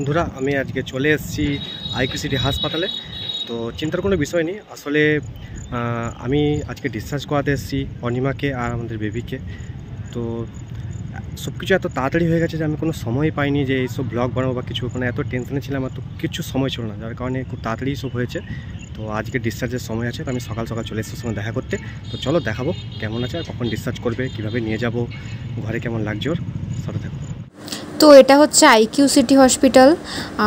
বন্ধুরা আমি আজকে চলে এসেছি আইকিউ সিটি হাসপাতালে। তো চিন্তার কোনো বিষয় নেই, আসলে আমি আজকে ডিসচার্জ করাতে এসেছি অনিমাকে আর আমাদের বেবিকে। তো সব কিছু এত তাড়াতাড়ি হয়ে গেছে যে আমি কোনো সময় পাইনি যে এইসব ব্লগ বানাবো বা কিছু, মানে এত টেনশনে ছিলাম, এত কিছু সময় ছিল না, যার কারণে খুব তাড়াতাড়ি সব হয়েছে। তো আজকে ডিসচার্জের সময় আছে, তো আমি সকাল সকাল চলে এসেছি সময় দেখা করতে। তো চলো দেখাবো কেমন আছে আর কখন ডিসচার্জ করবে, কীভাবে নিয়ে যাব, ঘরে কেমন লাগছে ওর, সাথে থাকবো। তো এটা হচ্ছে আইকিউ সিটি হসপিটাল,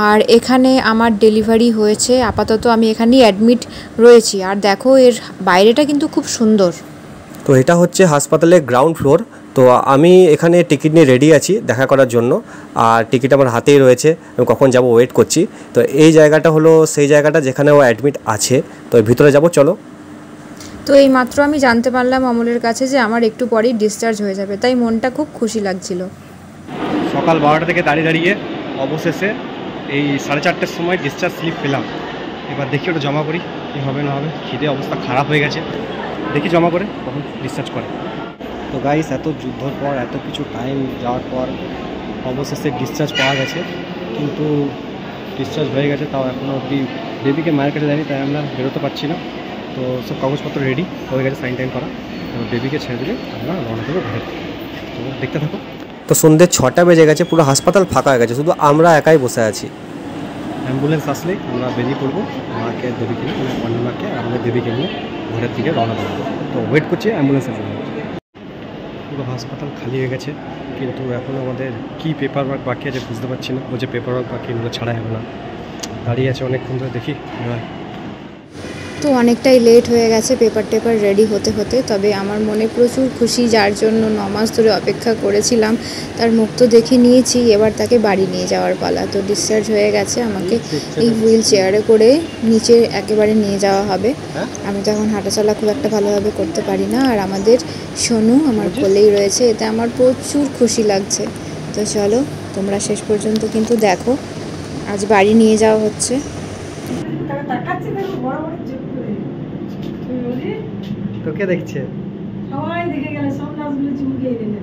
আর এখানে আমার ডেলিভারি হয়েছে। আপাতত আমি এখানেই অ্যাডমিট রয়েছি। আর দেখো এর বাইরেটা কিন্তু খুব সুন্দর। তো এটা হচ্ছে হাসপাতালের গ্রাউন্ড ফ্লোর। তো আমি এখানে টিকিট নিয়ে রেডি আছি দেখা করার জন্য, আর টিকিট আমার হাতেই রয়েছে, আমি কখন যাব ওয়েট করছি। তো এই জায়গাটা হলো সেই জায়গাটা যেখানে ও অ্যাডমিট আছে। তো ভিতরে যাব, চলো। তো এই মাত্র আমি জানতে পারলাম অমলের কাছে যে আমার একটু পরেই ডিসচার্জ হয়ে যাবে, তাই মনটা খুব খুশি লাগছিল। সকাল 12টা থেকে দাঁড়িয়ে অবশেষে এই 4:30টার সময় ডিসচার্জ স্লিপ পেলাম। এবার দেখি ওটা জমা করি, কী হবে না হবে। খিদে অবস্থা খারাপ হয়ে গেছে, দেখি জমা করে কখন ডিসচার্জ করে। তো গাইস, এত যুদ্ধর পর এত কিছু টাইম যাওয়ার পর অবশেষে ডিসচার্জ পাওয়া গেছে, কিন্তু ডিসচার্জ হয়ে গেছে, তাও এখনও অবধি বেবিকে মায়ের কাছে যায়নি, তাই আমরা বেরোতে পারছি না। তো সব কাগজপত্র রেডি হয়ে গেছে, সাইন টাইন করা। এবার বেবিকে ছেড়ে দিলে আমরা রওনা দেবো ঘরে। তো দেখতে থাকো। তো সন্ধ্যে 6টা বেজে গেছে, পুরো হাসপাতাল ফাঁকা হয়ে গেছে, শুধু আমরা একাই বসে আছি। অ্যাম্বুলেন্স আসলেই আমরা বেরিয়ে পড়বো, মাকে দেবীকে নিয়ে, মানে অনিমাকে আর আমাদের দেবীকে নিয়ে ঘরের দিকে রওনা দেবো। তো ওয়েট করছি অ্যাম্বুলেন্সের জন্য। পুরো হাসপাতাল খালি হয়ে গেছে, কিন্তু এখন আমাদের কী পেপার ওয়ার্ক বাকি আছে বুঝতে পারছি না। ও যে পেপার ওয়ার্ক বাকি, এগুলো ছাড়া হবে না। দাঁড়িয়ে আছে অনেকক্ষণ ধরে, দেখি। তো অনেকটাই লেট হয়ে গেছে পেপার রেডি হতে হতে। তবে আমার মনে প্রচুর খুশি, যার জন্য 9 মাস ধরে অপেক্ষা করেছিলাম, তার মুখ তো দেখে নিয়েছি। এবার তাকে বাড়ি নিয়ে যাওয়ার পালা। তো ডিসচার্জ হয়ে গেছে, আমাকে এই হুইল চেয়ারে করে নিচে একেবারে নিয়ে যাওয়া হবে। আমি তো এখন হাঁটাচলা খুব একটা ভালোভাবে করতে পারি না, আর আমাদের সোনু আমার কোলেই রয়েছে, এতে আমার প্রচুর খুশি লাগছে। তো চলো তোমরা শেষ পর্যন্ত কিন্তু দেখো, আজ বাড়ি নিয়ে যাওয়া হচ্ছে। তোকে দেখছে সবাই, দেখে গেলে সব নাচগুলো চুমকিয়ে দিলে।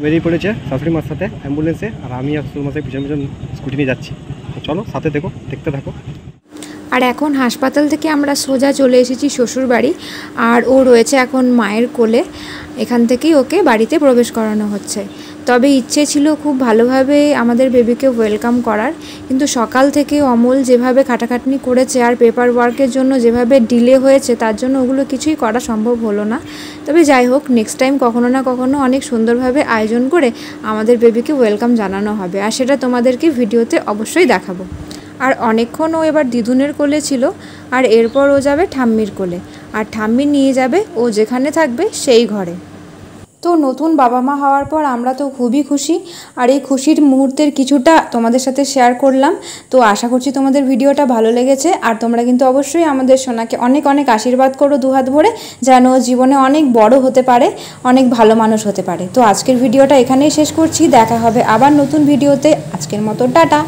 বেরিয়ে পড়েছে শাশুড়ি মার সাথে অ্যাম্বুলেন্সে, আর আমি আর শ্বশুর মাসে পিছন পিছন স্কুটি নিয়ে যাচ্ছি। তো চলো সাথে দেখতে থাকো। আর এখন হাসপাতাল থেকে আমরা সোজা চলে এসেছি শ্বশুর বাড়ি, আর ও রয়েছে এখন মায়ের কোলে। এখান থেকেই ওকে বাড়িতে প্রবেশ করানো হচ্ছে। তবে ইচ্ছে ছিল খুব ভালোভাবে আমাদের বেবিকে ওয়েলকাম করার, কিন্তু সকাল থেকে অমল যেভাবে খাটাখাটনি করেছে আর পেপার ওয়ার্কের জন্য যেভাবে ডিলে হয়েছে, তার জন্য ওগুলো কিছুই করা সম্ভব হলো না। তবে যাই হোক, নেক্সট টাইম কখনো না কখনো অনেক সুন্দরভাবে আয়োজন করে আমাদের বেবিকে ওয়েলকাম জানানো হবে, আর সেটা তোমাদেরকে ভিডিওতে অবশ্যই দেখাবো। আর অনেকক্ষণ ও এবার দিদুনের কোলে ছিল, আর এরপর ও যাবে ঠাম্মির কোলে, আর ঠাম্মি নিয়ে যাবে ও যেখানে থাকবে সেই ঘরে। তো নতুন বাবা মা হওয়ার পর আমরা তো খুবই খুশি, আর এই খুশির মুহূর্তের কিছুটা তোমাদের সাথে শেয়ার করলাম। তো আশা করছি তোমাদের ভিডিওটা ভালো লেগেছে, আর তোমরা কিন্তু অবশ্যই আমাদের সোনাকে অনেক অনেক আশীর্বাদ করো দুহাত ভরে, যেন জীবনে অনেক বড় হতে পারে, অনেক ভালো মানুষ হতে পারে। তো আজকের ভিডিওটা এখানেই শেষ করছি, দেখা হবে আবার নতুন ভিডিওতে। আজকের মতো টাটা।